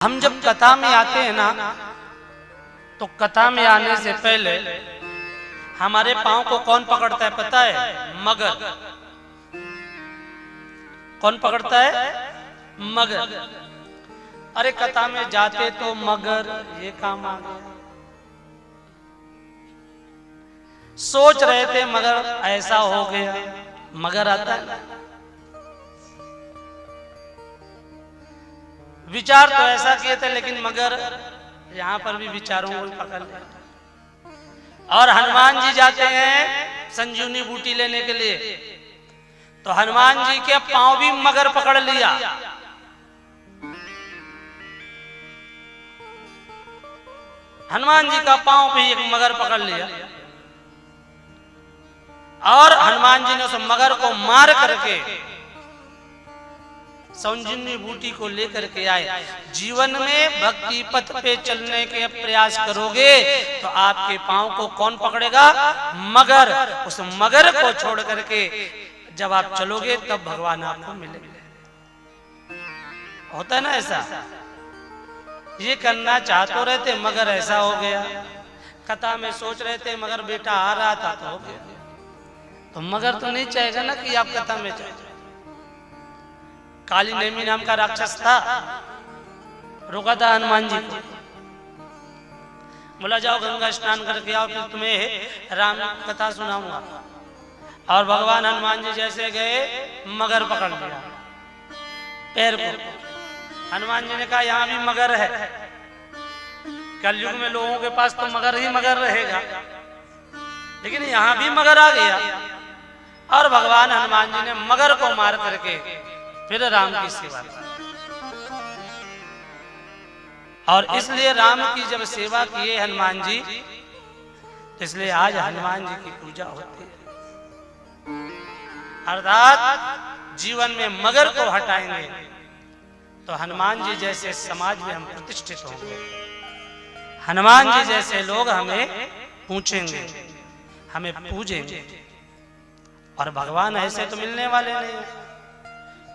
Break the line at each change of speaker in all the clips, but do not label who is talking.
हम जब कथा में आते हैं ना, तो कथा में आने से पहले हमारे पांव को कौन पकड़ता है पता है? मगर। कौन पकड़ता है? मगर। अरे कथा में जाते तो मगर ये काम आ गया, सोच रहे थे मगर ऐसा हो गया। मगर आता है, विचार तो ऐसा किए थे, लेकिन मगर यहाँ पर भी विचारों को पकड़ लिया। और हनुमान जी जाते हैं संजीवनी बूटी लेने के लिए, तो हनुमान जी के पांव भी मगर पकड़ लिया। हनुमान जी का पांव भी एक मगर पकड़ लिया, और हनुमान जी ने उस मगर को मार करके संजीवनी बूटी को लेकर के आए। जीवन में भक्ति पथ पे चलने के प्रयास करोगे तो आपके पांव को कौन पकड़ेगा? मगर। उस मगर को छोड़ करके जब आप चलोगे तब भगवान आपको मिलेंगे। होता है ना ऐसा? ये करना चाह तो रहे थे मगर ऐसा हो गया। कथा में सोच रहे थे मगर बेटा आ रहा था तो हो गया। तो मगर तो नहीं चाहेगा ना कि आप कथा में जाए। काली नेमी नाम का राक्षस था, रोका था हनुमान जी को, बोला जाओ गंगा स्नान करके आओ, फिर तुम्हें राम कथा सुनाऊंगा। और भगवान हनुमान जी जैसे गए, मगर पकड़ लिया पैर को। हनुमान जी ने कहा यहाँ भी मगर है, कलयुग में लोगों के पास तो मगर ही मगर रहेगा, लेकिन यहाँ भी मगर आ गया। और भगवान हनुमान जी ने मगर को मार करके फिर राम की सेवा की। और इसलिए राम की जब सेवा किए हनुमान जी, तो इसलिए आज हनुमान जी की पूजा होती है। अर्थात जीवन में मगर को हटाएंगे तो हनुमान जी जैसे समाज में हम प्रतिष्ठित होंगे। हनुमान जी जैसे लोग हमें पूछेंगे, हमें पूजेंगे। और भगवान ऐसे तो मिलने वाले नहीं है,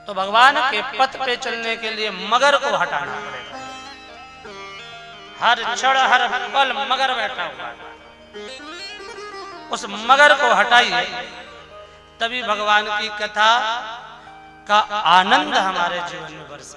तो भगवान के पथ पे चलने के लिए मगर को हटाना पड़ेगा। हर क्षण हर पल मगर बैठा हुआ है, उस मगर को हटाइए, तभी भगवान की कथा का आनंद हमारे जीवन में बरसे।